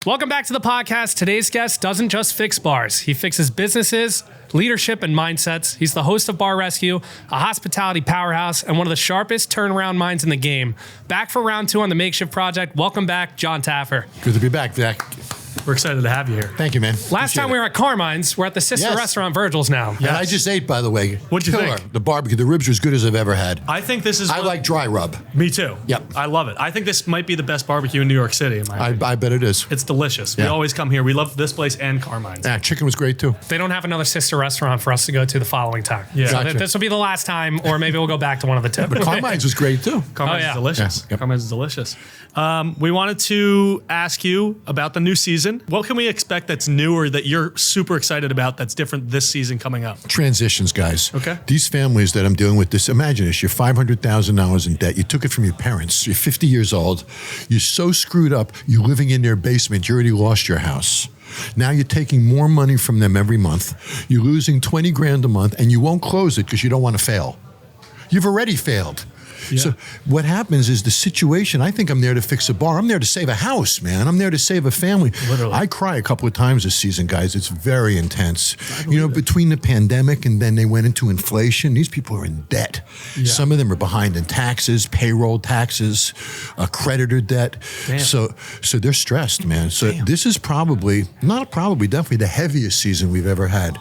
Welcome back to the podcast. Today's guest doesn't just fix bars. He fixes businesses, leadership, and mindsets. He's the host of Bar Rescue, a hospitality powerhouse, and one of the sharpest turnaround minds in the game. Back for round 2 on the Makeshift project. Welcome back, Jon Taffer. Good to be back, Zach. We're excited to have you here. Thank you, man. Last time we were at Carmine's. We're at the sister restaurant Virgil's now. And I just ate, by the way. What'd you think? The barbecue. The ribs are as good as I've ever had. I think this is... I like dry rub. Me too. Yep. I love it. I think this might be the best barbecue in New York City. In my opinion. I bet it is. It's delicious. We Yeah. always come here. We love this place and Carmine's. Chicken was great, too. They don't have another sister restaurant for us to go to the following time. Yeah. So Gotcha. this will be the last time, or maybe we'll go back to one of the two. But Carmine's was great, too. Carmine's yeah. is delicious. Yeah. Yep. Carmine's is delicious. We wanted to ask you about the new season. What can we expect that's new or that you're super excited about that's different this season coming up? Transitions, guys. Okay. These families that I'm dealing with, this, imagine this, you're $500,000 in debt. You took it from your parents. You're 50 years old. You're so screwed up. You're living in their basement. You already lost your house. Now you're taking more money from them every month. You're losing 20 grand a month, and you won't close it because you don't want to fail. You've already failed. Yeah. So what happens is the situation, I think I'm there to fix a bar. I'm there to save a house, man. I'm there to save a family. Literally. I cry a couple of times this season, guys. It's very intense. You know, between the pandemic and then they went into inflation, these people are in debt. Yeah. Some of them are behind in taxes, payroll taxes, creditor debt. Damn. So they're stressed, man. So this is definitely the heaviest season we've ever had.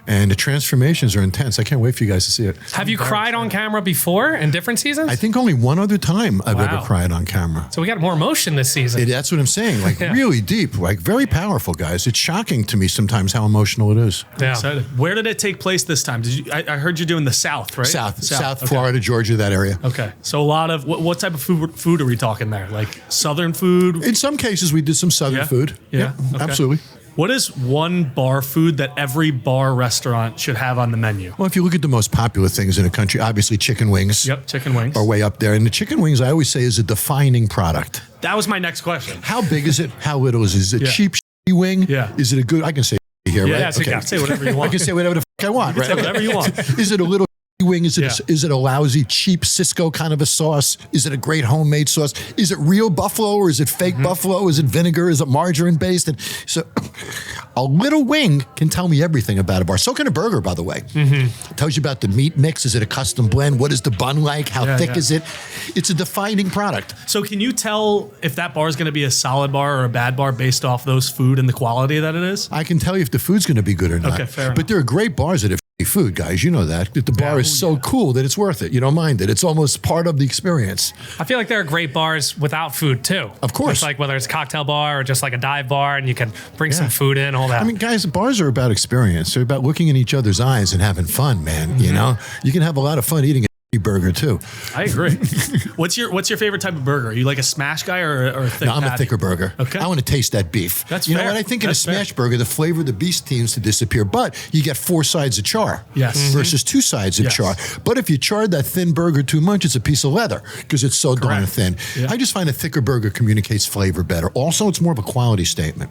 And the transformations are intense. I can't wait for you guys to see it. Have you cried on camera before in different seasons? I think only one other time I've ever cried on camera. So we got more emotion this season. That's what I'm saying. Like really deep, like very powerful, guys. It's shocking to me sometimes how emotional it is. Yeah. Excited. Where did it take place this time? Did you? I heard you're doing the South, right? South Okay. Florida, Georgia, that area. Okay. So a lot of, what type of food are we talking there? Like Southern food? In some cases, we did some Southern food. Yeah. Yep, Okay. absolutely. What is one bar food that every bar restaurant should have on the menu? Well, if you look at the most popular things in the country, obviously chicken wings. Yep, chicken wings. Are way up there. And the chicken wings, I always say, is a defining product. That was my next question. How big is it? How little is it? Is it a cheap wing? Yeah. Is it a good, I can say here, right? Yeah, so you can say whatever you want. I can say whatever the fuck I want, right? Say whatever you want. Is it a little wing? Is it a lousy, cheap Cisco kind of a sauce? Is it a great homemade sauce? Is it real buffalo or is it fake buffalo? Is it vinegar? Is it margarine based? And so a little wing can tell me everything about a bar. So can a burger, by the way. It tells you about the meat mix. Is it a custom blend? What is the bun like? How thick is it? It's a defining product. So can you tell if that bar is going to be a solid bar or a bad bar based off those food and the quality that it is? I can tell you if the food's going to be good or not. Okay, fair enough. But there are great bars that have food, guys. You know that. That the bar is so cool that it's worth it. You don't mind it. It's almost part of the experience. I feel like there are great bars without food too. Of course. It's like whether it's a cocktail bar or just like a dive bar and you can bring some food in, all that. I mean, guys, bars are about experience. They're about looking in each other's eyes and having fun, man. You know, you can have a lot of fun eating a burger too. I agree. What's your favorite type of burger? Are you like a smash guy or a thick No, I'm a patty? thicker burger. Okay. I want to taste that beef. That's you fair. know what I think That's in a smash burger, the flavor of the beef seems to disappear, but you get 4 sides of char. Yes. Versus 2 sides of Yes. char. But if you charred that thin burger too much, it's a piece of leather because it's so darn thin. Yeah. I just find a thicker burger communicates flavor better. Also, it's more of a quality statement.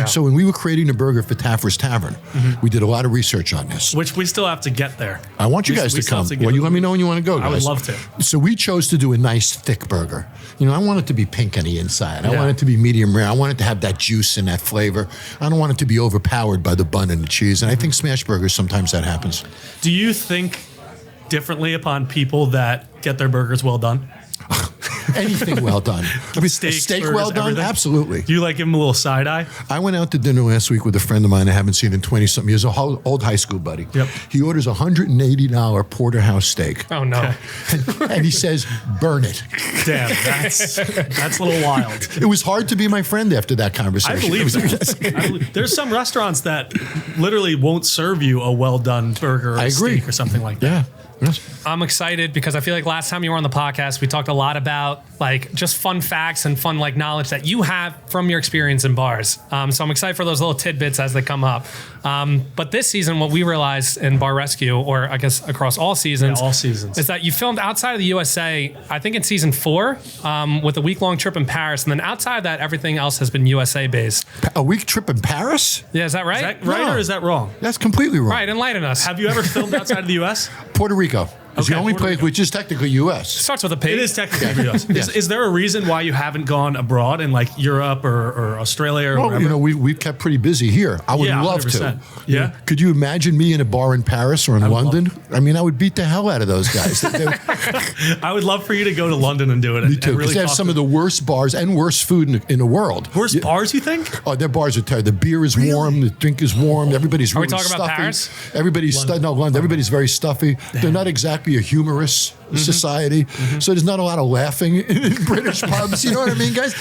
So when we were creating the burger for TAFFER'S Tavern, we did a lot of research on this. Which we still have to get there. I want you guys to come. Well, you let me know when you want to go, guys. I would love to. So we chose to do a nice thick burger. You know, I want it to be pink on the inside. I want it to be medium rare. I want it to have that juice and that flavor. I don't want it to be overpowered by the bun and the cheese. And I think smash burgers, sometimes that happens. Do you think differently upon people that get their burgers well done? Anything well done. I mean, Steaks, steak burgers, well done? everything? Absolutely. Do you like give them a little side eye? I went out to dinner last week with a friend of mine I haven't seen in 20-something years, an old high school buddy. Yep. He orders a $180 porterhouse steak. oh no. And he says, burn it. Damn, that's a little wild. It was hard to be my friend after that conversation. I believe that. There's some restaurants that literally won't serve you a well done burger or I a agree. steak or something like that. Yeah. Yes. I'm excited because I feel like last time you were on the podcast, we talked a lot about like just fun facts and fun like knowledge that you have from your experience in bars. So I'm excited for those little tidbits as they come up. But this season, what we realized in Bar Rescue, or I guess across all seasons, is that you filmed outside of the USA, I think in season 4, with a week-long trip in Paris. And then outside of that, everything else has been USA based. A week trip in Paris? Yeah, is that right? Is that right No. or is that wrong? That's completely wrong. Right, enlighten us. Have you ever filmed outside of the US? Puerto Rico. It's the Okay, only Puerto place, Rico. which is technically U.S. Starts with a P. It is technically U.S. Is there a reason why you haven't gone abroad in like Europe or Australia or Well, wherever? you know, we've kept pretty busy here. I would Yeah, love 100%. to. Yeah? Could you imagine me in a bar in Paris or in London? I mean, I would beat the hell out of those guys. I would love for you to go to London and do it. Me too, because they have some of the worst bars and worst food in the world. worst bars, you think? Oh, their bars are terrible. The beer is warm. The drink is warm. Everybody's Are we really talking stuffy. about Paris? Everybody's London. Everybody's very stuffy. They're not exactly a humorous society, so there's not a lot of laughing in British pubs. You know what I mean, guys?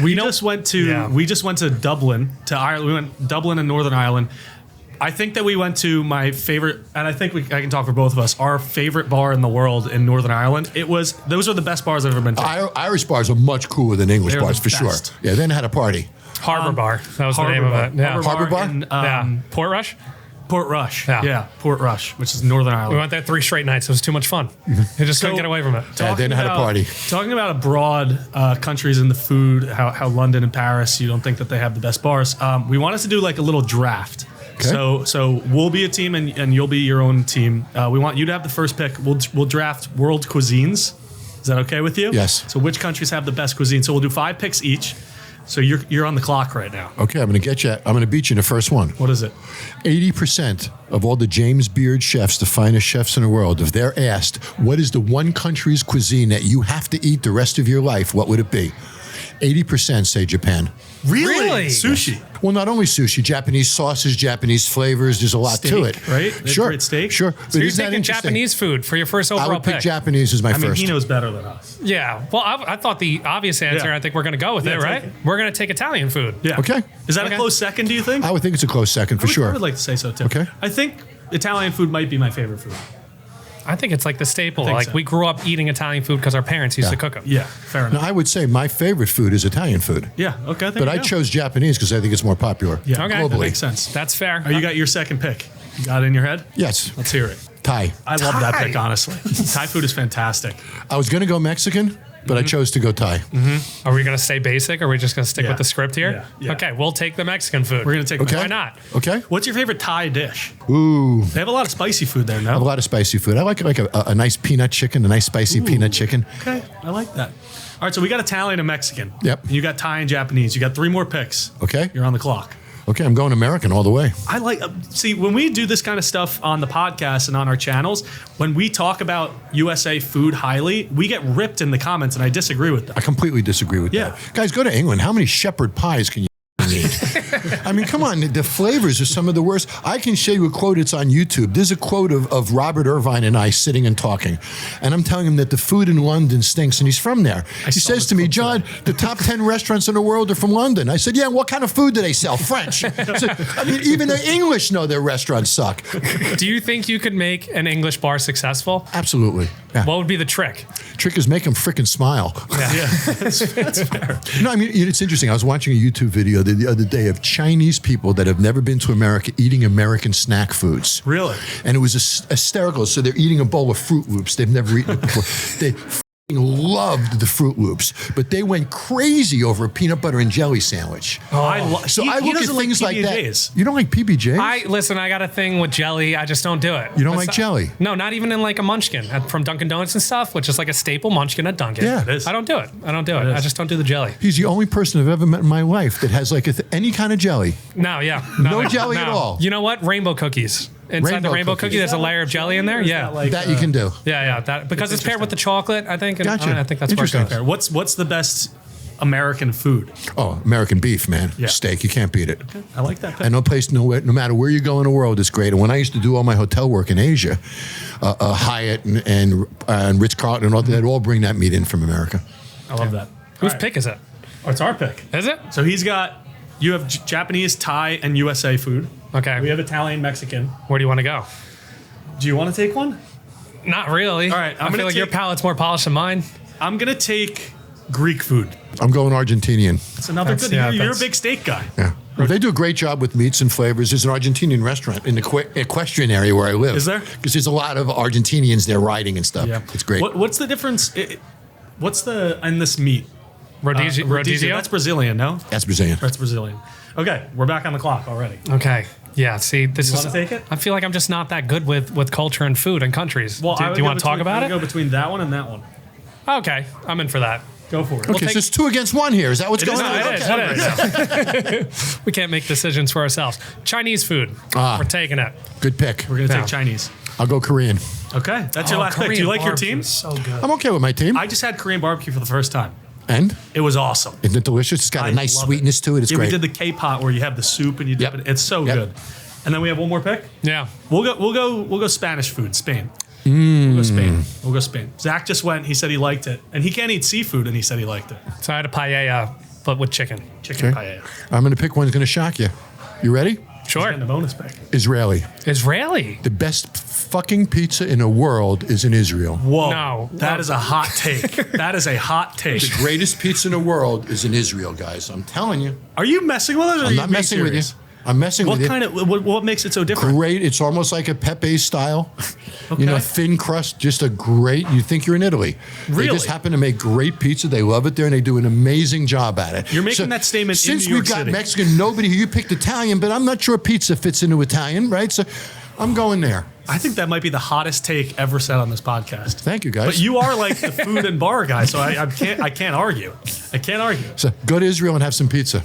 We just went to Dublin, to Ireland. We went Dublin and Northern Ireland. I think that we went to my favorite, and I think I can talk for both of us, our favorite bar in the world in Northern Ireland. Those are the best bars I've ever been to. Irish bars are much cooler than English They're bars the for sure. best. Yeah, then had a party. Harbor Bar. That was the Harbor name of Bar. it. Yeah. Harbor Bar? in, Yeah. Port Rush? Port Rush. Yeah. Yeah, Port Rush, which is Northern Ireland. We went there 3 straight nights. It was too much fun. You just couldn't So- get away from it. Yeah, then had a party. Talking about abroad countries and the food, how London and Paris, you don't think that they have the best bars. We want us to do like a little draft. Okay. So we'll be a team and you'll be your own team. We want you to have the first pick. We'll draft world cuisines. Is that okay with you? Yes. So which countries have the best cuisine? So we'll do 5 picks each. So you're on the clock right now. Okay, I'm going to get you. I'm going to beat you in the first one. What is it? 80% of all the James Beard chefs, the finest chefs in the world, if they're asked, what is the one country's cuisine that you have to eat the rest of your life, what would it be? 80% say Japan. Really? Sushi. Well, not only sushi, Japanese sauces, Japanese flavors. There's a lot to it. Right? They have Sure. great steak. Sure. So you're isn't that thinking interesting? Japanese food for your first I overall would pick pick. Japanese as my I mean, first. he knows better than us. Yeah. Well, I thought the obvious answer, Yeah. I think we're going to go with Yeah, it, take right? it. We're going to take Italian food. Yeah. Okay. Is that Okay. a close second, do you think? I would think it's a close second for I sure. would like to say so too. Okay. I think Italian food might be my favorite food. I think it's like the staple. think Like so. we grew up eating Italian food because our parents used to cook them. Yeah, fair Now, enough. I would say my favorite food is Italian food. Yeah, okay. But I chose Japanese because I think it's more popular. Yeah, Okay. that globally. makes sense. That's fair. Oh, you got your second pick. You got it in your head? Yes, Let's hear it. Thai. I love that Thai. pick, honestly. Thai food is fantastic. I was going to go Mexican, but I chose to go Thai. Are we going to stay basic or are we just going to stick Yeah. with the script here? Yeah. Yeah. Okay, we'll take the Mexican food. We're going to take Okay. Why not? Okay. What's your favorite Thai dish? Ooh, They have a lot of spicy food there, a no? lot of spicy food. I like a nice peanut chicken, a nice spicy peanut chicken. Okay, I like that. All right, so we got Italian and Mexican. Yep. And you got Thai and Japanese. You got 3 more picks. Okay. You're on the clock. Okay, I'm going American all the way. I like, see, when we do this kind of stuff on the podcast and on our channels, when we talk about USA food highly, we get ripped in the comments, and I disagree with I that. completely disagree with Yeah. that. Guys, go to England. How many shepherd pies can you eat? I mean, come on. The flavors are some of the worst. I can show you a quote. It's on YouTube. There's a quote of Robert Irvine and I sitting and talking. And I'm telling him that the food in London stinks. And he's from there. He saw says this to me, clip John, the top 10 restaurants in the world are from London. I said, yeah, what kind of food do they sell? French. I mean, even the English know their restaurants suck. Do you think you could make an English bar successful? Absolutely. Yeah. What would be the trick? Trick is make them frickin' smile. Yeah, that's fair. No, I mean, it's interesting. I was watching a YouTube video the other day of Chinese people that have never been to America eating American snack foods. Really? And it was hysterical. So they're eating a bowl of Fruit Loops. They've never eaten it before. They loved the Fruit Loops, but they went crazy over a peanut butter and jelly sandwich. So I look at things like that. PB&Js. You don't like PB&Js? I got a thing with jelly. I just don't do it. You don't That's like jelly? No, not even in like a munchkin from Dunkin' Donuts and stuff, which is like a staple munchkin at Dunkin'. Yeah. It is. I don't do it. is. I just don't do the jelly. He's the only person I've ever met in my life that has like any kind of jelly. No, yeah. No jelly at all. You know what? Rainbow cookies. Inside the rainbow cookie, there's a layer of jelly in there. Yeah. That you can do. Yeah. That because it's paired with the chocolate, I think. And Gotcha. I think that's where it Interesting. goes. What's the best American food? Oh, American beef, man. Yeah. Steak. You can't beat it. I like that. And no matter where you go in the world, it's great. And when I used to do all my hotel work in Asia, Hyatt and Ritz-Carlton and all that, they'd all bring that meat in from America. I love that. Whose All right. pick is it? Oh, it's our pick. Is it? So you have Japanese, Thai, and USA food. Okay. We have Italian, Mexican. Where do you want to go? Do you want to take one? Not really. All right, I I'm feel gonna like your take- palate's more polished than mine. I'm going to take Greek food. I'm going Argentinian. It's another That's- good. yeah, You're a that's- big steak guy. Yeah. Well, they do a great job with meats and flavors. There's an Argentinian restaurant in the equestrian area where I live. Is there? Because there's a lot of Argentinians there riding and stuff. Yeah, It's great. What's the difference? What's the in this meat? Rodizio. That's Brazilian, no? That's Brazilian. That's Brazilian. Okay, we're back on the clock already. Okay. Yeah, see, this is. wanna take it? I feel like I'm just not that good with culture and food and countries. Well, do you want to talk about it? Go between that one and that one. Okay, I'm in for that. Go for it. Okay, so it's 2 against 1 here. Is that what's going on? It is. We can't make decisions for ourselves. Chinese food. We're taking it. Good pick. We're gonna Yeah. take Chinese. I'll go Korean. Okay, that's your last pick. Do you like your team? So good. I'm okay with my team. I just had Korean barbecue for the first time. And? It was awesome. Isn't it delicious? It's got a nice love sweetness to it. It's Yeah, great. we did the K-pot where you have the soup and you dip Yep. it. It's so Yep. good. And then we have one more pick. Yeah. We'll go Spanish food, Spain. We'll go Spain. We'll go Spain. Zach just went. He said he liked it, and he can't eat seafood, and he said he liked it. So I had a paella, but with chicken. Chicken paella. I'm going to pick one that's going to shock you. You ready? Sure. And the bonus pick. Israeli. Israeli. The best fucking pizza in the world is in Israel. Whoa. No. That is a hot take. That is a hot take. The greatest pizza in the world is in Israel, guys. I'm telling you. Are you messing with us? Or I'm not messing with you. I'm messing What with you. kind of what makes it so different? Great. It's almost like a Pepe style. Okay. You know, thin crust, just a great, you think you're in Italy. They Really? just happen to make great pizza. They love it there and they do an amazing job at it. You're making that statement in since New York we got City. Mexican, nobody, you picked Italian, but I'm not sure pizza fits into Italian, right? So I'm going there. I think that might be the hottest take ever said on this podcast. Thank you, guys. But you are like the food and bar guy, so I can't argue. I can't argue. So go to Israel and have some pizza.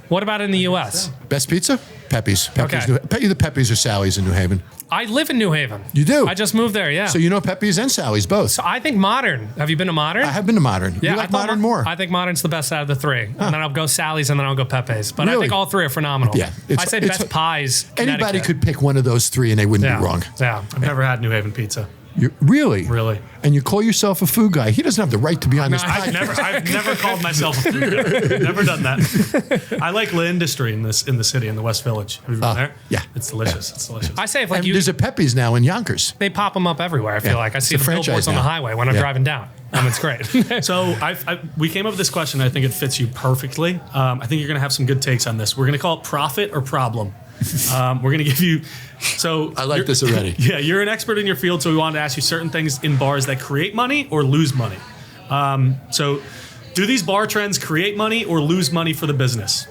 What about in the U.S.? Best pizza? Pepe's. Okay. Either Pepe's or Sally's in New Haven. I live in New Haven. You do? I just moved there, yeah. So you know Pepe's and Sally's both. So I think Modern. Have you been to Modern? I have been to Modern. Yeah, You like I thought Modern more? I think Modern's the best out of the three. And then I'll go Sally's and then I'll go Pepe's. But I Really? think all three are phenomenal. Yeah, I say best pies. Anybody Connecticut. could pick one of those three and they wouldn't Yeah. be wrong. Yeah. I've never had New Haven pizza. Really? Really? And you call yourself a food guy. He doesn't have the right to be on this podcast. I've never called myself a food guy. Never done that. I like the industry in the city in the West Village. Have you been there? yeah. It's delicious. It's delicious. I say if like And you, there's a Pepe's now in Yonkers. they pop them up everywhere. I feel Yeah. like I see It's a the billboards franchise on the now. highway when I'm Yeah. driving down. It's great. So we came up with this question. I think it fits you perfectly. I think you're going to have some good takes on this. We're going to call it profit or problem. We're going to give you. So I like you're- this already. Yeah, you're an expert in your field, so we wanted to ask you certain things in bars that create money or lose money. So, do these bar trends create money or lose money for the business?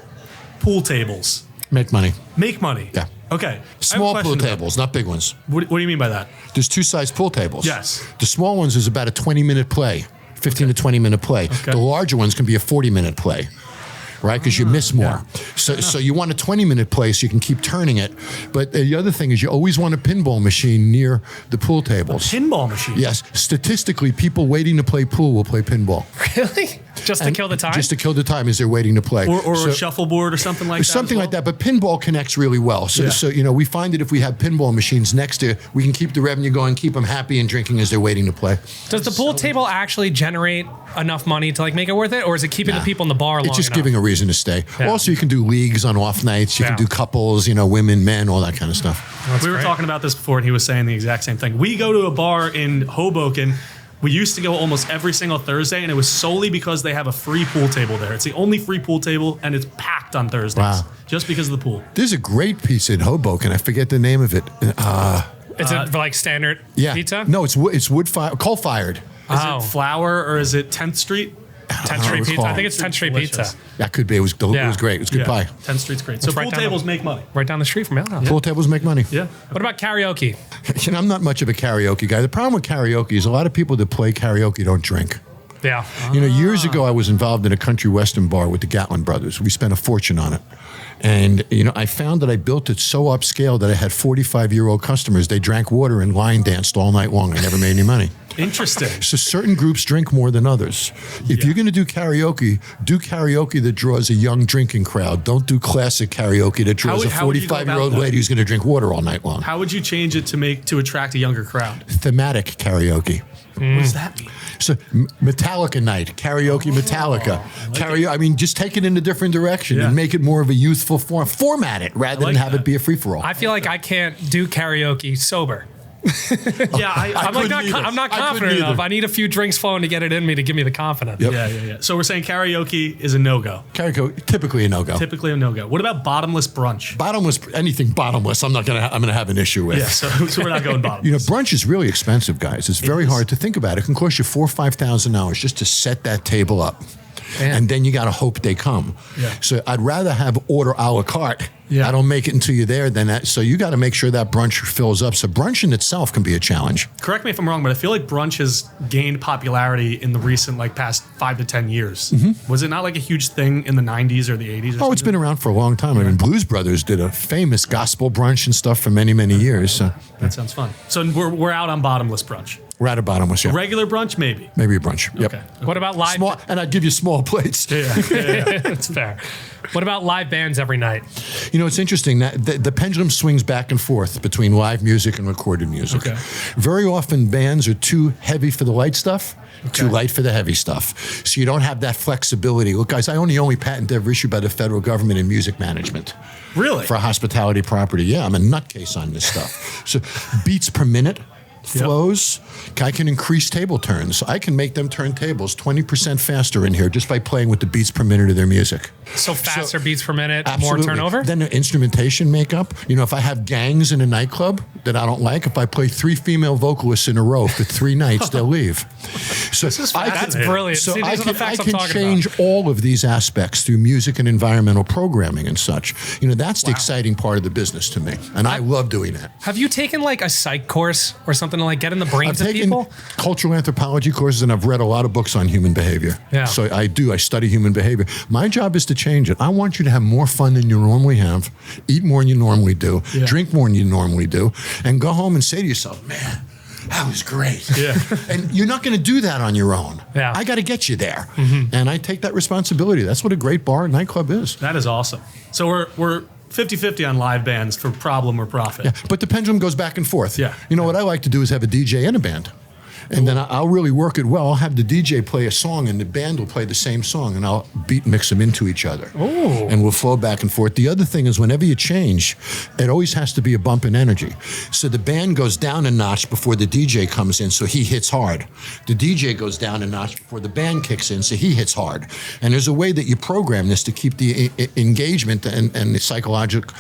Pool tables Make money. make money. Yeah. Okay. I have a Small question pool about- tables, not big ones. What do you mean by that? There's two size pool tables. Yes. The small ones is about a 20-minute play, 15 to 20-minute play. Okay. The larger ones can be a 40-minute play. Right, because you miss more. So you want a 20-minute play so you can keep turning it. But the other thing is you always want a pinball machine near the pool tables. Pinball machine. Yes, statistically, people waiting to play pool will play pinball. Really? Just to And kill the time? Just to kill the time as they're waiting to play. Or So- a shuffleboard or something like that. Something like that, but pinball connects really well. So, Yeah. so you know, we find that if we have pinball machines next to, we can keep the revenue going, keep them happy and drinking as they're waiting to play. Does the pool table actually generate enough money to like make it worth it, or is it keeping the people in the bar long It's just enough? giving a reason to stay. Yeah. Also, you can do leagues on off nights. You Yeah. can do couples, you know, women, men, all that kind of stuff. We were great. talking about this before, and he was saying the exact same thing. We go to a bar in Hoboken. We used to go almost every single Thursday, and it was solely because they have a free pool table there. It's the only free pool table, and it's packed on Thursdays Wow. just because of the pool. There's a great pizza in Hoboken. I forget the name of it. Is it for like standard Yeah. pizza? No, it's wood fired, coal fired. Is Oh. it Flour or is it 10th Street? 10th Street Pizza. recall. I think it's 10th Street Delicious. Pizza. That could be. It was Yeah. great. It was good pie. 10th Street's great. So right pool down tables the- make money. Right down the street from Yale. Pool tables make money. Yeah. What about karaoke? You know, I'm not much of a karaoke guy. The problem with karaoke is a lot of people that play karaoke don't drink. Yeah. You know, years ago, I was involved in a country western bar with the Gatlin brothers. We spent a fortune on it. And, you know, I found that I built it so upscale that I had 45-year-old customers. They drank water and line danced all night long. I never made any money. Interesting. So certain groups drink more than others. If you're going to do karaoke that draws a young drinking crowd. Don't do classic karaoke that draws a how would you go about 45-year-old that? lady who's going to drink water all night long. How would you change it to attract a younger crowd? Thematic karaoke. What does that mean? So Metallica night, karaoke Metallica. I mean, just take it in a different direction Yeah. and make it more of a youthful form. Format it rather like than have that. it be a free-for-all. I feel like I can't do karaoke sober. Yeah, I'm like not, either. I'm not I couldn't confident either. enough. I need a few drinks flowing to get it in me to give me the confidence. Yep. yeah. So we're saying karaoke is a no-go. Karaoke, typically a no-go. Typically a no-go. What about bottomless brunch? Bottomless, anything bottomless, I'm gonna have an issue with. Yeah, so we're not going bottomless. You know, brunch is really expensive, guys. It's very hard to think about. It can cost you $4,000 or $5,000 just to set that table up. and then you got to hope they come. Yeah. So I'd rather have order a la carte. Yeah. I don't make it until you're there. Then that, so you got to make sure that brunch fills up. So brunch in itself can be a challenge. Correct me if I'm wrong, but I feel like brunch has gained popularity in the recent, like, past 5 to 10 years. Was it not like a huge thing in the 90s or the 80s? Oh, it's been around for a long time. I mean, Blues Brothers did a famous gospel brunch and stuff for many, many years. So That sounds fun. So we're out on bottomless brunch. we're at a bottomless. Yeah. Regular brunch, maybe. Maybe a brunch. Yep. Okay. What about live? Small, and I'd give you small plates. That's fair. What about live bands every night? You know, it's interesting that the pendulum swings back and forth between live music and recorded music. Okay. Very often bands are too heavy for the light stuff, too light for the heavy stuff. So you don't have that flexibility. Look, guys, I own the only patent ever issued by the federal government in music management. Really? For hospitality property. Yeah, I'm a nutcase on this stuff. So beats per minute, flows. I can increase table turns. I can make them turn tables 20% faster in here just by playing with the beats per minute of their music. So faster beats per minute, Absolutely. more turnover? Then the instrumentation makeup. You know, if I have gangs in a nightclub that I don't like, if I play 3 female vocalists in a row for 3 nights, they'll leave. So That's brilliant. So See, these are the facts I I'm can talking change about. all of these aspects through music and environmental programming and such. You know, that's the exciting part of the business to me. And I love doing that. Have you taken like a psych course or something to like get in the brains I've of taken people? cultural anthropology courses and I've read a lot of books on human behavior. Yeah. So I study human behavior. My job is to change it. I want you to have more fun than you normally have, eat more than you normally do, drink more than you normally do, and go home and say to yourself, man, that was great. Yeah. And you're not going to do that on your own. Yeah. I got to get you there. And I take that responsibility. That's what a great bar and nightclub is. That is awesome. So we're 50-50 on live bands for problem or profit. Yeah, but the pendulum goes back and forth. Yeah. You know, what I like to do is have a DJ and a band. And then I'll really work it well. I'll have the DJ play a song and the band will play the same song and I'll beat mix them into each other. Ooh. And we'll flow back and forth. The other thing is whenever you change, it always has to be a bump in energy. So the band goes down a notch before the DJ comes in, so he hits hard. The DJ goes down a notch before the band kicks in, so he hits hard. And there's a way that you program this to keep the engagement and the psychological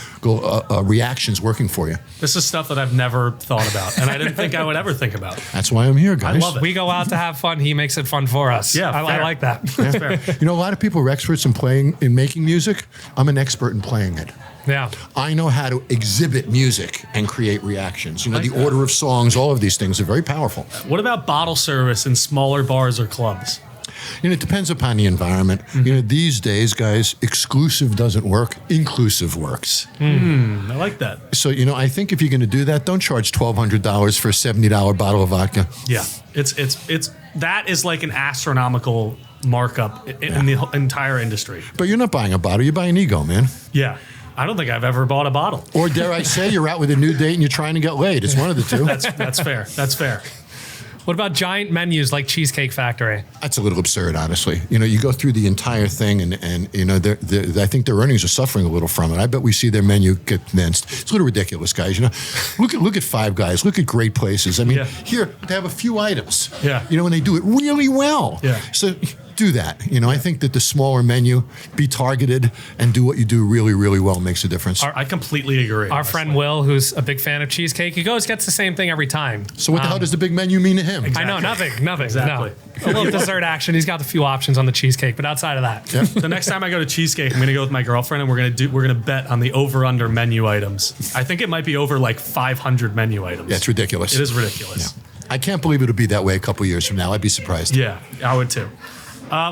reactions working for you. This is stuff that I've never thought about, and I didn't think I would ever think about. That's why I'm here, guys. I love it. We go out to have fun. He makes it fun for us. Yeah, I fair. like that. That's fair. You know, a lot of people are experts in making music. I'm an expert in playing it. Yeah. I know how to exhibit music and create reactions. You know, Like the that. order of songs, all of these things are very powerful. What about bottle service in smaller bars or clubs? You know, it depends upon the environment. You know, these days, guys, exclusive doesn't work. Inclusive works. I like that. So, you know, I think if you're going to do that, don't charge $1,200 for a $70 bottle of vodka. Yeah, it's that is like an astronomical markup in the entire industry. But you're not buying a bottle. You're buying an ego, man. Yeah, I don't think I've ever bought a bottle. Or dare I say, you're out with a new date and you're trying to get laid. It's one of the two. That's fair. That's fair. What about giant menus like Cheesecake Factory? That's a little absurd, honestly. You know, you go through the entire thing, and you know, I think their earnings are suffering a little from it. I bet we see their menu get condensed. It's a little ridiculous, guys. You know, look at Five Guys. Look at great places. I mean, here they have a few items. Yeah. You know, and they do it really well. Yeah. So do that. You know, I think that the smaller menu, be targeted, and do what you do really, really well makes a difference. I completely agree. Our friend Will, who's a big fan of cheesecake, he gets the same thing every time. So what the hell does the big menu mean to him? I know, nothing. Exactly. No. A little dessert action. He's got a few options on the cheesecake, but outside of that, The next time I go to Cheesecake, I'm going to go with my girlfriend, and we're gonna bet on the over/under menu items. I think it might be over like 500 menu items. Yeah, it's ridiculous. It is ridiculous. I can't believe it'll be that way a couple years from now. I'd be surprised. Yeah, I would too.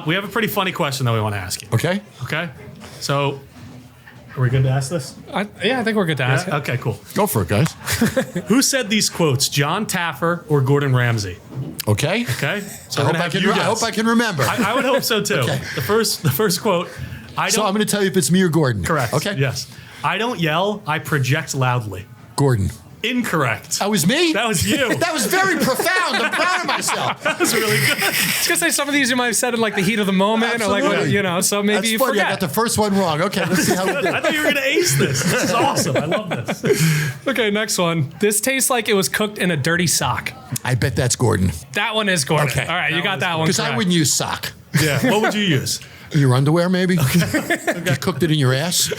We have a pretty funny question that we want to ask you. Okay. Okay. So, are we good to ask this? I think we're good to ask. Yeah? Okay, cool. Go for it, guys. Who said these quotes, Jon Taffer or Gordon Ramsay? Okay. Okay. So I we're hope gonna I have can. you I guess. hope I can remember. I would hope so too. Okay. The first quote. So I'm going to tell you if it's me or Gordon. Correct. Okay. Yes. I don't yell. I project loudly. Gordon. Incorrect. That was me? That was you. That was very profound. I'm proud of myself. That was really good. I was gonna say some of these you might have said in like the heat of the moment, or like Absolutely. so maybe That's you funny. forget. I got the first one wrong. Okay, let's see how we I do. thought you were going to ace this. This is awesome. I love this. Okay, next one. This tastes like it was cooked in a dirty sock. I bet that's Gordon. That one is Gordon. Okay. All right, you That got one that is one. Because I correct. wouldn't use sock. Yeah. What would you use? Your underwear, maybe? You cooked it in your ass?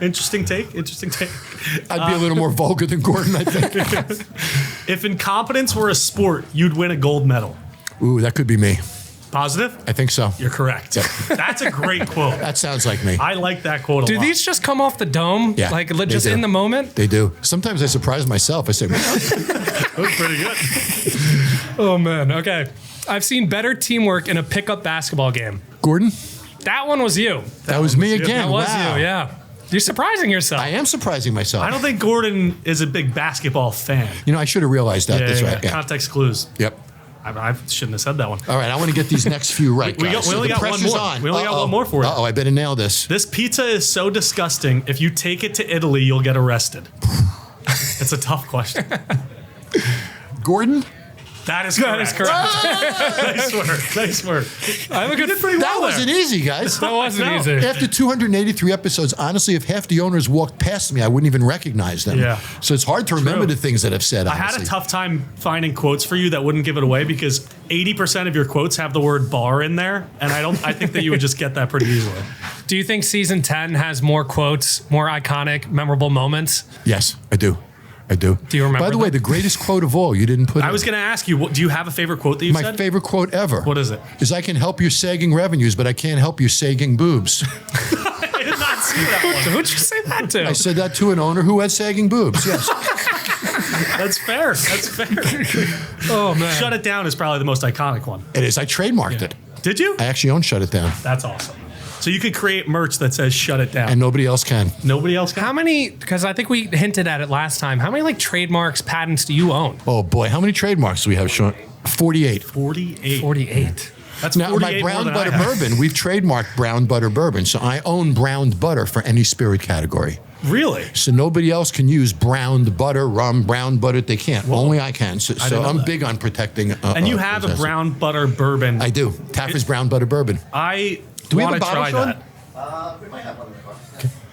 Interesting take. Interesting take. I'd be a little more vulgar than Gordon, I think. If incompetence were a sport, you'd win a gold medal. Ooh, that could be me. Positive? I think so. You're correct. Yep. That's a great quote. That sounds like me. I like that quote a Do lot. these just come off the dome? Yeah, Like they just do. in the moment? They do. Sometimes I surprise myself. I say, That was pretty good. Oh, man. Okay. I've seen better teamwork in a pickup basketball game. Gordon, That one was you. that was me again. That was Wow. you, yeah. You're surprising yourself. I am surprising myself. I don't think Gordon is a big basketball fan. You know, I should have realized that. That's right. Yeah. Context clues. Yep. I shouldn't have said that one. All right, I want to get these next few right, We guys. only the got one pressure's more. on. We only got one more for you. Uh-oh, I better nail this. This pizza is so disgusting. If you take it to Italy, you'll get arrested. It's a tough question. Gordon? That is correct. That is correct. Nice work. Nice work. I have a good pretty That well wasn't there. easy, guys. That wasn't No. easy. After 283 episodes, honestly, if half the owners walked past me, I wouldn't even recognize them. Yeah. So it's hard to remember True. the things that I've said, I honestly. had a tough time finding quotes for you that wouldn't give it away because 80% of your quotes have the word bar in there, and I think that you would just get that pretty easily. Do you think season 10 has more quotes, more iconic, memorable moments? Yes, I do. I do. Do you remember By the way, them? the greatest quote of all, you didn't put I in. was going to ask you, do you have a favorite quote that you My said? favorite quote ever. What is it? Is I can help your sagging revenues, but I can't help your sagging boobs. I did not see that one. Who'd you say that to? I said that to an owner who had sagging boobs. Yes. That's fair. That's fair. Oh, man. Shut It Down is probably the most iconic one. It is. I trademarked it. Did you? I actually own Shut It Down, That's awesome. So you could create merch that says "Shut It Down." and nobody else can. Nobody else can. How many, because I think we hinted at it last time, how many like trademarks, patents do you own? Oh boy, how many trademarks do we have, Sean? 48. 48. 48. That's Now, 48 my more brown than butter I have. bourbon, we've trademarked brown butter bourbon, so I own browned butter for any spirit category. Really? So nobody else can use browned butter, rum, brown butter. They can't. Only I can. So didn't know I'm that. big on protecting. And you have a possessors. brown butter bourbon. I do. Taffer's brown butter bourbon. I Do we have want a to bottle, try Sean? that.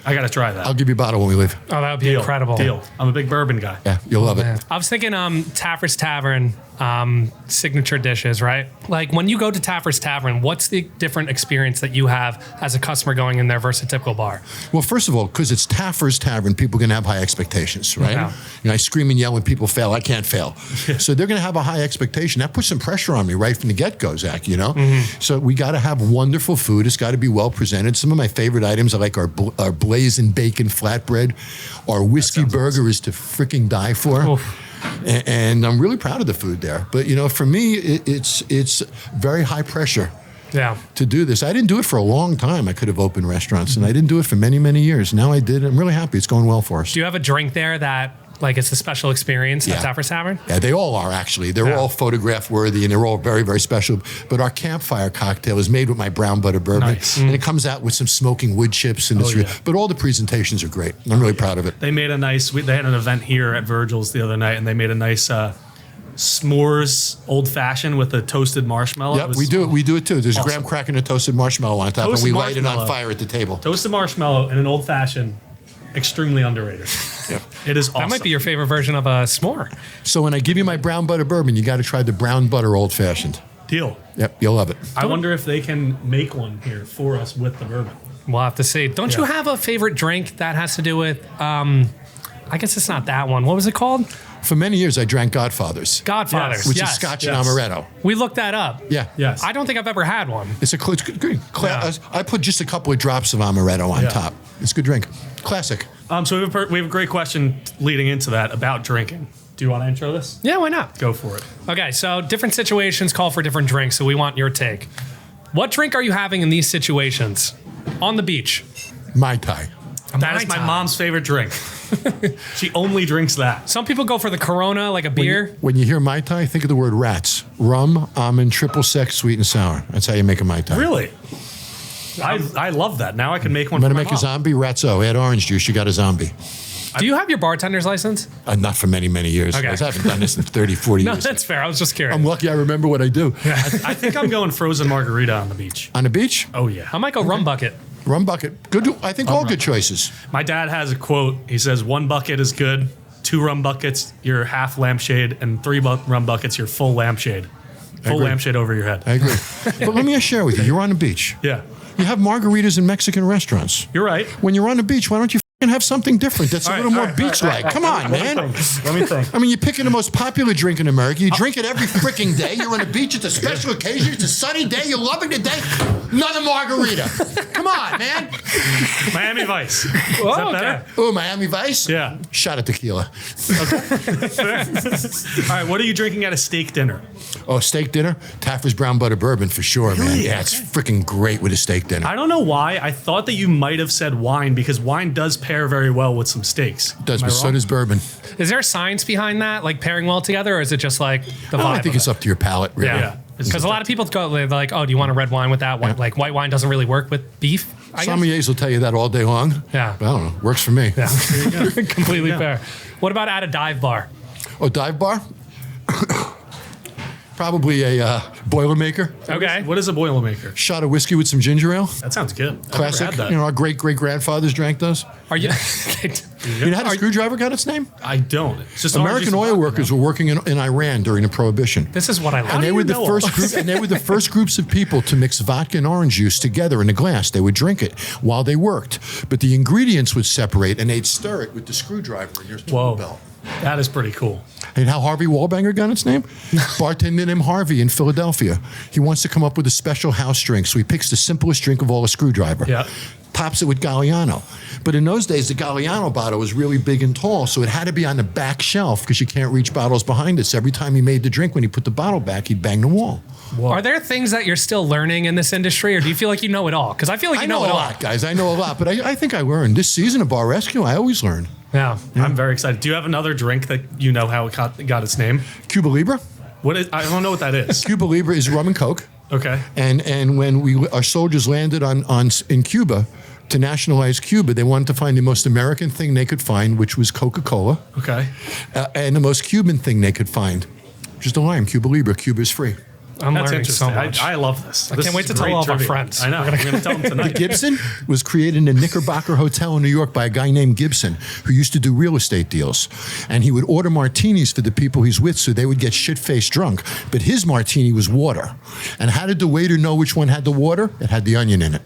I got to try that. I'll give you a bottle when we leave. Oh, that would be Deal. incredible. Deal. I'm a big bourbon guy. Yeah, you'll love Man. it. I was thinking Taffer's Tavern, signature dishes, right? Like when you go to Taffer's Tavern, what's the different experience that you have as a customer going in there versus a typical bar? Well, first of all, because it's Taffer's Tavern, people are going to have high expectations, right? Yeah. You know, I scream and yell when people fail. I can't fail. So they're going to have a high expectation. That puts some pressure on me right from the get-go, Zach, you know? So we got to have wonderful food. It's got to be well presented. Some of my favorite items are like our blazing bacon flatbread. Our whiskey burger is to freaking die for. Oof. And I'm really proud of the food there. But, you know, for me, it's very high pressure Yeah. to do this. I didn't do it for a long time. I could have opened restaurants, and I didn't do it for many, many years. Now I did. I'm really happy. It's going well for us. Do you have a drink there that, like, it's a special experience at Yeah. Taffer's Tavern? Yeah, they all are, actually. They're Yeah. all photograph worthy, and they're all very, very special. But our campfire cocktail is made with my brown butter bourbon. Nice. And it comes out with some smoking wood chips. And it's yeah. but all the presentations are great. I'm really proud of it. They made a nice. They had an event here at Virgil's the other night, and they made a nice s'mores old fashioned with a toasted marshmallow. It Yep, was we do it. We do it too. There's a awesome. graham cracker and a toasted marshmallow on top, Toasted and we light it on marshmallow. fire at the table. Toasted marshmallow and an old fashioned, extremely underrated. Yep. It is awesome. That might be your favorite version of a s'more. So when I give you my brown butter bourbon, you got to try the brown butter old fashioned. deal. Yep, you'll love it. I wonder if they can make one here for us with the bourbon. We'll have to see. Don't you Yeah. have a favorite drink that has to do with, I guess it's not that one. What was it called? For many years, I drank Godfather's, Godfather's. which yes. is Scotch yes. and amaretto. We looked that up. Yeah. Yes. I don't think I've ever had one. It's it's good. Yeah. I put just a couple of drops of amaretto on Yeah. top. It's a good drink. Classic. So we have a great question leading into that about drinking. Do you want to intro this? Yeah, why not? Go for it. Okay, so different situations call for different drinks, so we want your take. What drink are you having in these situations? On the beach. Mai Tai. That is my mom's favorite drink. She only drinks that. Some people go for the Corona, like a beer. When you hear Mai Tai, think of the word rats. Rum, almond, triple sec, sweet and sour. That's how you make a Mai Tai. Really? I love that. Now I can make one I'm for going to my make mom. a zombie. Ratso. Add orange juice. You got a zombie. Do you have your bartender's license? Not for many, many years. Okay. I haven't done this in 30, 40 No, years. that's fair. I was just curious. I'm lucky I remember what I do. I think I'm going frozen margarita on the beach. On the beach, Oh, yeah. I might go rum bucket. rum bucket. Good. I think all good choices. My dad has a quote. He says, 1 bucket is good, 2 rum buckets, you're half lampshade, and 3 rum buckets, you're full lampshade. Full agree. lampshade over your head. I agree. But let me share with you. You're on the beach. Yeah. You have margaritas in Mexican restaurants. You're right. When you're on the beach, why don't you and have something different that's a little more beach-like. Come on, man. Let me think. I mean, you're picking the most popular drink in America. You drink it every freaking day. You're on a beach. It's a special occasion. It's a sunny day. You're loving the day. Another margarita. Come on, man. Miami Vice. Is that better? Oh, Miami Vice? Yeah. Shot of tequila. All right, what are you drinking at a steak dinner? Oh, steak dinner? Taffer's brown butter bourbon for sure, man. Yeah, it's freaking great with a steak dinner. I don't know why. I thought that you might have said wine because wine does pair very well with some steaks. It does, but so does bourbon. Is there science behind that, like pairing well together, or is it just like the vibe? I think it's up to your palate, really. Yeah. Because a lot of people go, they're like, oh, do you want a red wine with that? Yeah. Like white wine doesn't really work with beef. Sommeliers will tell you that all day long. Yeah. But I don't know. Works for me. Yeah. Completely fair. What about at a dive bar? Oh, dive bar? Probably a Boilermaker. Okay. What is a Boilermaker? Shot of whiskey with some ginger ale. That sounds good. Classic. I've never had that. You know, our great-great-grandfathers drank those. Are you? You know how the screwdriver got its name? I don't. It's just American oil workers were working in Iran during the Prohibition. This is what I love. And they were the first group, and they were the first groups of people to mix vodka and orange juice together in a glass. They would drink it while they worked, but the ingredients would separate, and they'd stir it with the screwdriver in their tool belt. That is pretty cool. And how Harvey Wallbanger got its name? Bartender named Harvey in Philadelphia. He wants to come up with a special house drink, so he picks the simplest drink of all, a screwdriver. Yeah. Tops it with Galliano. But in those days, the Galliano bottle was really big and tall, so it had to be on the back shelf because you can't reach bottles behind it. So every time he made the drink, when he put the bottle back, he'd bang the wall. Whoa. Are there things that you're still learning in this industry, or do you feel like you know it all? Because I feel like you know it all. I know a lot, guys. I know a lot, but I think I learned. This season of Bar Rescue, I always learn. Yeah. I'm very excited. Do you have another drink that you know how it got its name? Cuba Libre. What is? I don't know what that is. Cuba Libre is rum and Coke. Okay. And when our soldiers landed in Cuba to nationalize Cuba, they wanted to find the most American thing they could find, which was Coca-Cola. Okay. And the most Cuban thing they could find, just a lime. Cuba Libre. Cuba is free. I'm That's learning so interesting. much. I love this. I can't wait to tell all of our friends. I know. We're going to tell them tonight. The Gibson was created in the Knickerbocker Hotel in New York by a guy named Gibson, who used to do real estate deals. And he would order martinis for the people he's with so they would get shit-faced drunk. But his martini was water. And how did the waiter know which one had the water? It had the onion in it.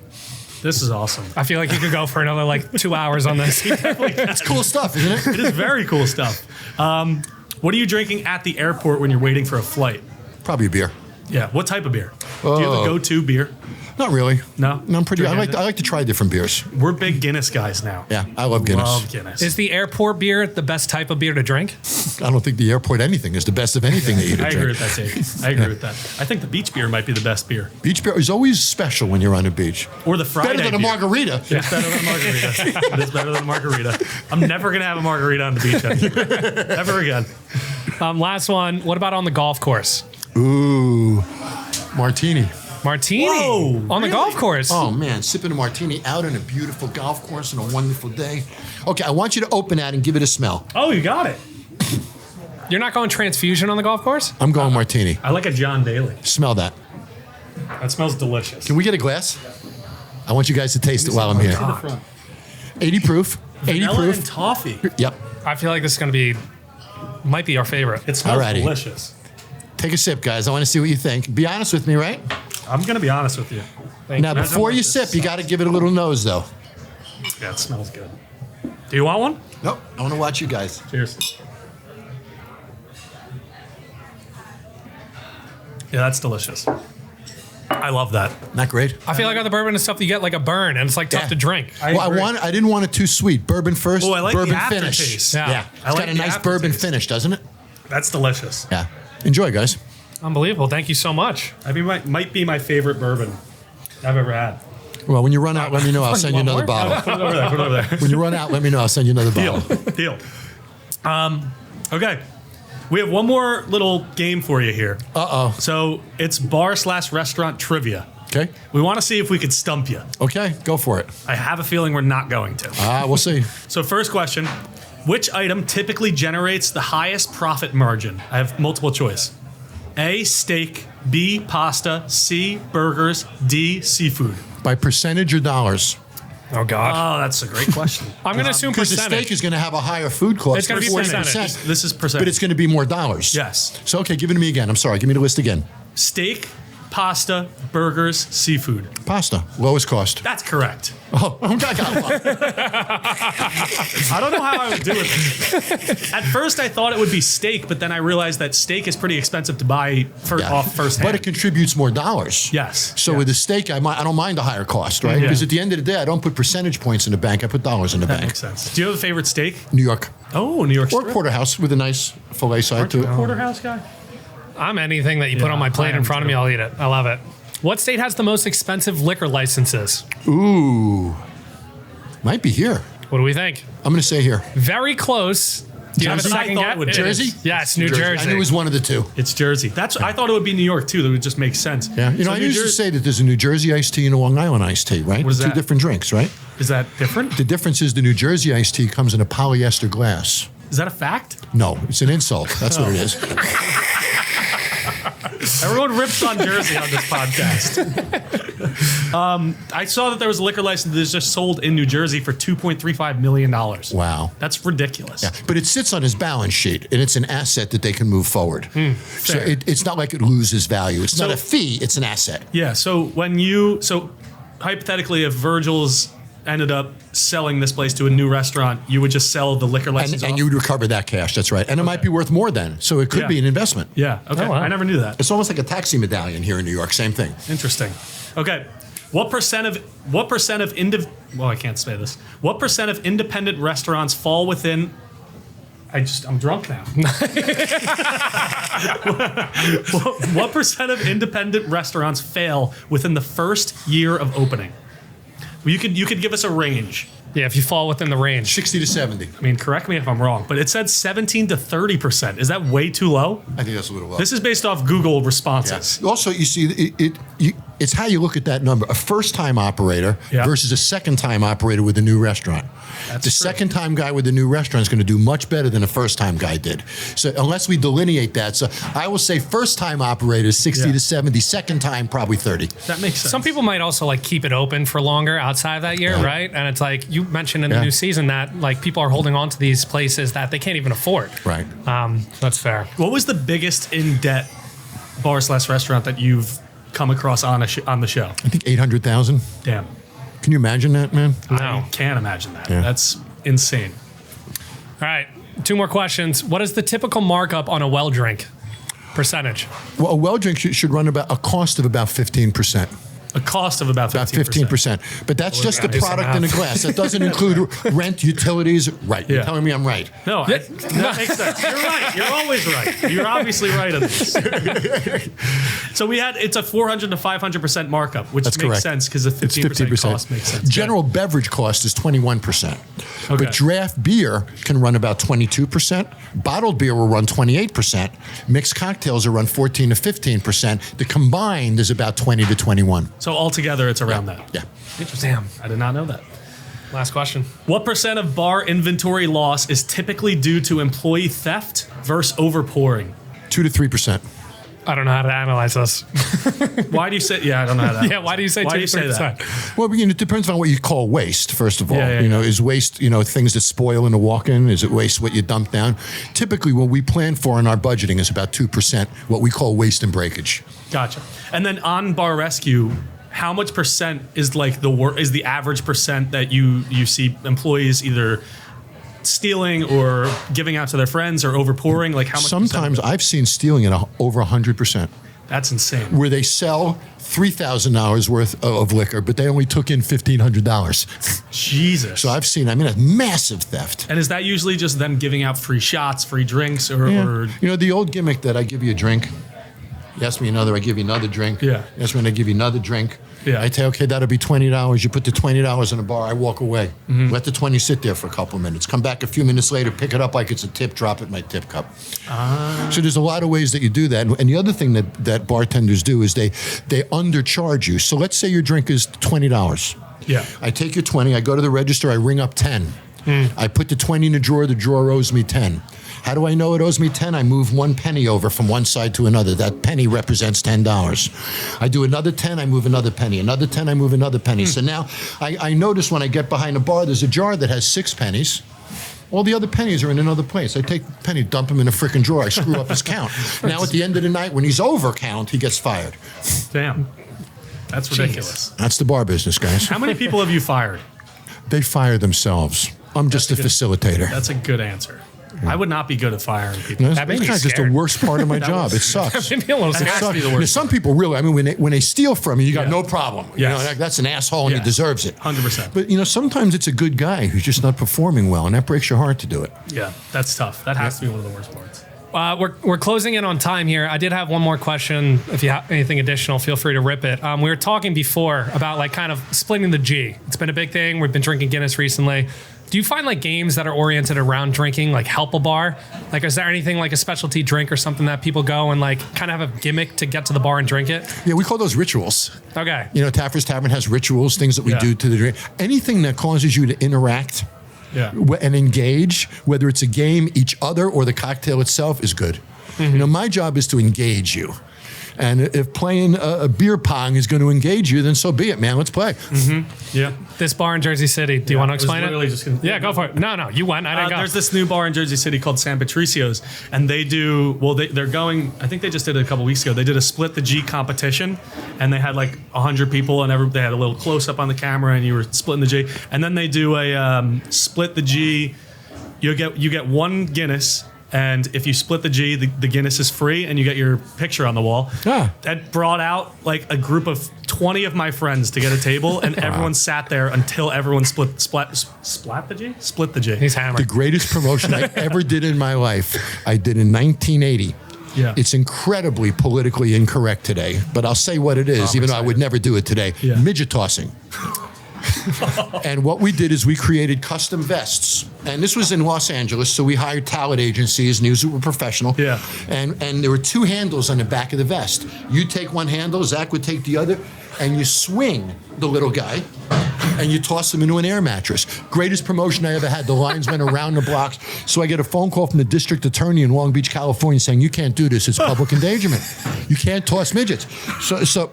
This is awesome. I feel like you could go for another 2 hours on this. It's cool stuff, isn't it? It is very cool stuff. What are you drinking at the airport when you're waiting for a flight? Probably a beer. Yeah. What type of beer? Do you have a go-to beer? Not really. No? I'm pretty. I like to try different beers. We're big Guinness guys now. Yeah, I love Guinness. Love Guinness. Is the airport beer the best type of beer to drink? I don't think the airport anything is the best of anything to eat or I drink. agree with that take. I agree with that. I think the beach beer might be the best beer. Beach beer is always special when you're on the beach. Or the Friday Better than a beer. margarita. It's better than a margarita. It is better than a margarita. I'm never going to have a margarita on the beach anymore. Ever again. Last one. What about on the golf course? Ooh, martini. Martini Whoa, on the golf course. Oh man, sipping a martini out on a beautiful golf course on a wonderful day. Okay, I want you to open that and give it a smell. Oh, you got it. You're not going transfusion on the golf course? I'm going martini. I like a John Daly. Smell that. That smells delicious. Can we get a glass? I want you guys to taste it while I'm here. 80 proof. 80 Vanilla proof. and toffee. Yep. I feel like this is going to be, might be our favorite. It smells Alrighty. delicious. Take a sip, guys. I want to see what you think. Be honest with me, right? I'm going to be honest with you. Now, before you sip, you got to give it a little nose, though. Yeah, it smells good. Do you want one? Nope. I want to watch you guys. Cheers. Yeah, that's delicious. I love that. Not great. I feel like on the bourbon and stuff, you get like a burn, and it's like tough Yeah. to drink. I didn't want it too sweet. Bourbon first. Oh, I like the bourbon aftertaste. finish. Yeah. It's I like got a the nice bourbon aftertaste. finish, doesn't it? That's delicious. Yeah. Enjoy, guys. Unbelievable. Thank you so much. I mean, might be my favorite bourbon I've ever had. Well, when you run out, let me know. I'll send you Want another more? bottle. Put it over there. Put it over there. When you run out, let me know. I'll send you another Deal. bottle. Deal. Okay. We have one more little game for you here. Uh-oh. So it's bar/restaurant trivia. Okay. We want to see if we could stump you. Okay. Go for it. I have a feeling we're not going to. We'll see. So first question, which item typically generates the highest profit margin? I have multiple choice. A, steak, B, pasta, C, burgers, D, seafood. By percentage or dollars? Oh, God. Oh, that's a great question. I'm going to assume Because the percentage. steak is going to have a higher food cost. It's gonna be 40%, percentage. This is percentage. But it's going to be more dollars. Yes. So, okay, give it to me again. I'm sorry. Give me the list again. Steak, pasta, burgers, seafood. Pasta. Lowest cost. That's correct. Oh, I got one. I don't know how I would do it. At first, I thought it would be steak, but then I realized that steak is pretty expensive to buy off first hand. But it contributes more dollars. Yes. So with the steak, I don't mind a higher cost, right? Because at the end of the day, I don't put percentage points in the bank. I put dollars in the bank. That makes sense. Do you have a favorite steak? New York. Oh, New York Or strip. porterhouse with a nice filet side Aren't to you it. a porterhouse guy? I'm anything that you put on my plate I in am front of too. me, I'll eat it. I love it. What state has the most expensive liquor licenses? Ooh. Might be here. What do we think? I'm going to say here. Very close. Do you have a Jersey? second I thought guess? it would- It Jersey? is. Yeah, it's New Jersey. I knew it was one of the two. It's Jersey. I thought it would be New York too. That would just make sense. Yeah. You know, I used to say that there's a New Jersey iced tea and a Long Island iced tea, right? What is Two that? different drinks, right? Is that different? The difference is the New Jersey iced tea comes in a polyester glass. Is that a fact? No, it's an insult. That's what it is. Everyone rips on Jersey on this podcast. I saw that there was a liquor license that's just sold in New Jersey for $2.35 million. Wow. That's ridiculous. Yeah, but it sits on his balance sheet, and it's an asset that they can move forward. So fair. it's not like it loses value. It's not So- a fee; it's an asset. Yeah. So hypothetically, if Virgil's ended up selling this place to a new restaurant, you would just sell the liquor license And off? you would recover that cash. That's right, and it might be worth more then. So it could Yeah. be an investment. Yeah. Okay. Oh, wow. I never knew that. It's almost like a taxi medallion here in New York. Same thing. Interesting. Okay. What percent of well, I can't say this. What percent of independent restaurants fall within I'm drunk now. What percent of independent restaurants fail within the first year of opening? You could give us a range. Yeah, if you fall within the range. 60 to 70. I mean, correct me if I'm wrong, but it said 17 to 30%. Is that way too low? I think that's a little low. This is based off Google responses. Also, you see, it's how you look at that number. A first-time operator Yeah. versus a second-time operator with a new restaurant. That's The true. second-time guy with a new restaurant is going to do much better than a first-time guy did. So unless we delineate that, so I will say first-time operators 60 Yeah. to 70, second-time probably 30. That makes sense. Some people might also like keep it open for longer outside of that year, Yeah. right? And it's like you mentioned in the Yeah. new season that like people are holding on to these places that they can't even afford. Right. That's fair. What was the biggest in-debt bar/restaurant that you've come across on the show? I think 800,000. Damn. Can you imagine that, man? No. I can't imagine that. Yeah. That's insane. All right, 2 more questions. What is the typical markup on a well drink? Percentage. Well, a well drink should run about a cost of about 15%. A cost of about 15%. But that's just the do some product in the math. glass. That doesn't include rent, utilities. Right. You're Yeah. telling me I'm right. No, that makes sense. You're right. You're always right. You're obviously right on this. So it's a 400 to 500% markup, which That's makes correct. sense because the 15% cost makes sense. General beverage cost is 21%. Okay. But draft beer can run about 22%. Bottled beer will run 28%. Mixed cocktails will run 14 to 15%. The combined is about 20 to 21. So altogether, it's around that. Yeah. Damn. I did not know that. Last question. What percent of bar inventory loss is typically due to employee theft versus overpouring? 2 to 3%. I don't know how to analyze this. Why do you say? Yeah, I don't know how that. Yeah, why do you say 2 Why do to you say 3%? that? Well, it depends on what you call waste, first of all. Yeah, Is waste, things that spoil in the walk-in? Is it waste what you dump down? Typically, what we plan for in our budgeting is about 2%, what we call waste and breakage. Gotcha. And then on bar rescue, how much percent is like is the average percent that you see employees either stealing or giving out to their friends or overpouring? Like how much? Sometimes I've seen stealing at over 100%, That's insane. where they sell $3,000 worth of liquor, but they only took in $1,500. Jesus. So I've seen, a massive theft. And is that usually just them giving out free shots, free drinks, or The old gimmick that I give you a drink, you ask me another, I give you another drink. Yeah. You ask me, and I give you another drink. Yeah. I say, okay, that'll be $20. You put the $20 in a bar, I walk away. Mm-hmm. Let the 20 sit there for a couple of minutes. Come back a few minutes later, pick it up like it's a tip, drop it in my tip cup. So there's a lot of ways that you do that. And the other thing that bartenders do is they undercharge you. So let's say your drink is $20. Yeah. I take your 20, I go to the register, I ring up 10. I put the 20 in the drawer owes me 10. How do I know it owes me 10? I move 1 penny over from one side to another. That penny represents $10. I do another 10, I move another penny. Another 10, I move another penny. So now I notice when I get behind the bar, there's a jar that has 6 pennies. All the other pennies are in another place. I take the penny, dump them in a frickin' drawer. I screw up his count. Now at the end of the night, when he's over count, he gets fired. Damn. That's ridiculous. That's the bar business, guys. How many people have you fired? They fire themselves. I'm just a facilitator. That's a good answer. I would not be good at firing people. That's just the worst part of my job. It sucks. It sucks. Now, some people really, I mean, when they steal from you, you got no problem. Yes. You know, that's an asshole and he deserves it. 100%. But, you know, sometimes it's a good guy who's just not performing well, and that breaks your heart to do it. Yeah, that's tough. That has to be one of the worst parts. We're closing in on time here. I did have one more question. If you have anything additional, feel free to rip it. We were talking before about like kind of splitting the G. It's been a big thing. We've been drinking Guinness recently. Do you find like games that are oriented around drinking like help a bar? Like, is there anything like a specialty drink or something that people go and like kind of have a gimmick to get to the bar and drink it? Yeah, we call those rituals. Okay. You know, Taffer's Tavern has rituals, things that we do to the drink. Anything that causes you to interact and engage, whether it's a game, each other, or the cocktail itself, is good. You know, my job is to engage you. And if playing a beer pong is going to engage you, then so be it, man. Let's play. Yeah. This bar in Jersey City. Do you want to explain it? Yeah, go for it. No, you went. I didn't go. There's this new bar in Jersey City called San Patricio's, and they do, they're going, I think they just did it a couple weeks ago. They did a split the G competition, and they had like 100 people, and they had a little close up on the camera, and you were splitting the G. And then they do a split the G. You get one Guinness. And if you split the G, the Guinness is free, and you get your picture on the wall. Yeah. That brought out like a group of 20 of my friends to get a table, and everyone sat there until everyone split the G? Split the G. He's hammered. The greatest promotion I ever did in my life, I did in 1980. Yeah. It's incredibly politically incorrect today, but I'll say what it is, even though I would never do it today. Yeah. Midget tossing. And what we did is we created custom vests. And this was in Los Angeles, so we hired talent agencies, news that were professional. Yeah. And there were two handles on the back of the vest. You take one handle, Zach would take the other, and you swing the little guy, and you toss them into an air mattress. Greatest promotion I ever had. The lines went around the blocks. So I get a phone call from the district attorney in Long Beach, California, saying, you can't do this. It's public endangerment. You can't toss midgets. So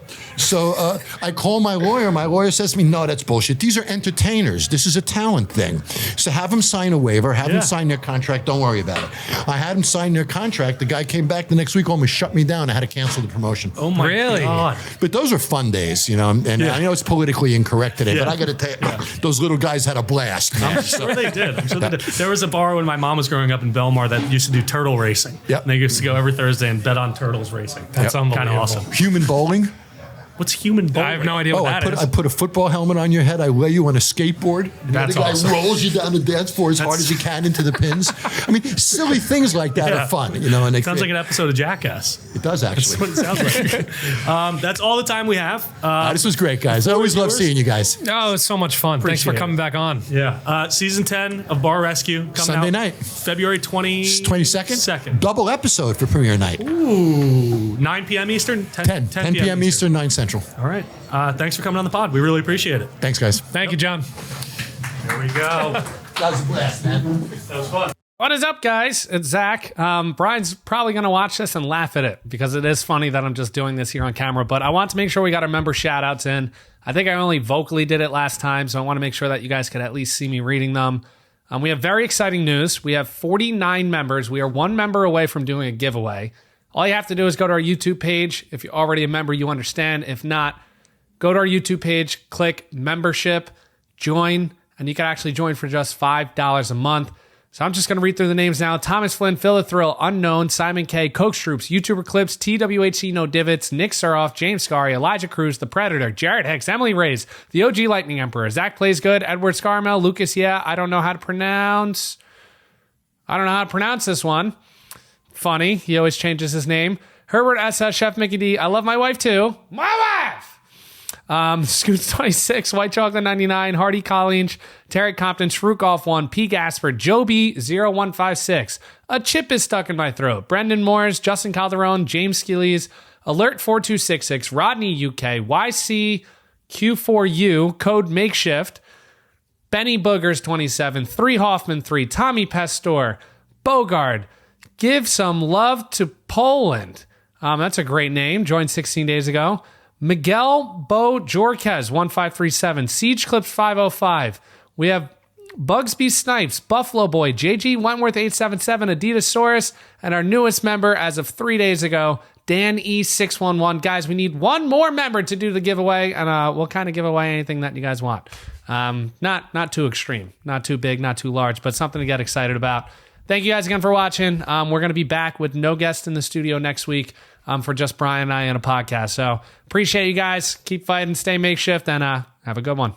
I call my lawyer. My lawyer says to me, no, that's bullshit. These are entertainers. This is a talent thing. So have them sign a waiver. Have them sign their contract. Don't worry about it. I had them sign their contract. The guy came back the next week, almost shut me down. I had to cancel the promotion. Oh, my God. But those are fun days, you know. And I know it's politically incorrect today, but I got to tell you, those little guys had a blast. Man. I'm sure they did. There was a bar when my mom was growing up in Belmar that used to do turtle racing. Yep. And they used to go every Thursday and bet on turtles racing. That's kind of awesome. Human bowling. What's human bowling? I have no idea what that is. I put a football helmet on your head. I lay you on a skateboard. That's the guy awesome. rolls you down the dance floor as hard as he can into the pins. I mean, silly things like that are fun, you know. And sounds like an episode of Jackass. It does actually. That's what it sounds like. That's all the time we have. This was great, guys. I always love seeing you guys. Oh, it's so much fun. Thanks for coming back on. Yeah. Season 10 of Bar Rescue coming Sunday out night, February 22nd. Second. Double episode for premiere night. Ooh, 9 p.m. Eastern. 10 p.m. Eastern, 9 Central. All right. Thanks for coming on the pod. We really appreciate it. Thanks, guys. Thank you, John. There we go. That was a blast, man. That was fun. What is up, guys? It's Zach. Brian's probably going to watch this and laugh at it because it is funny that I'm just doing this here on camera, but I want to make sure we got our member shout-outs in. I think I only vocally did it last time, so I want to make sure that you guys could at least see me reading them. We have very exciting news. We have 49 members. We are one member away from doing a giveaway. All you have to do is go to our YouTube page. If you're already a member, you understand. If not, go to our YouTube page, click membership, join, and you can actually join for just $5 a month. So I'm just going to read through the names now. Thomas Flynn, Philathrill, Unknown, Simon K, Coke Troops, YouTuber Clips, TWHC No Divots, Nick Suroff, James Scary, Elijah Cruz, The Predator, Jared Hicks, Emily Reyes, The OG Lightning Emperor, Zach Plays Good, Edward Scarmel, Lucas, I don't know how to pronounce this one. Funny, he always changes his name. Herbert SS, Chef Mickey D, I love my wife too. My wife! Scoots 26, White Chocolate 99, Hardy Collins, Terry Compton, Shrew Golf 1, P. Gasper, Joby 0156. A chip is stuck in my throat. Brendan Moores, Justin Calderon, James Skillies, Alert 4266, Rodney UK, YC Q4U, Code Makeshift, Benny Boogers 27, 3 Hoffman 3, Tommy Pastor, Bogard, Give Some Love to Poland. That's a great name. Joined 16 days ago. Miguel Bo Jorquez, 1537. Siege Clips 505. We have Bugsby Snipes, Buffalo Boy, JG Wentworth 877, Adidasaurus, and our newest member as of 3 days ago, Dan E611. Guys, we need one more member to do the giveaway, and we'll kind of give away anything that you guys want. Not too extreme, not too big, not too large, but something to get excited about. Thank you guys again for watching. We're going to be back with no guest in the studio next week for just Brian and I and a podcast. So appreciate you guys. Keep fighting, stay makeshift, and have a good one.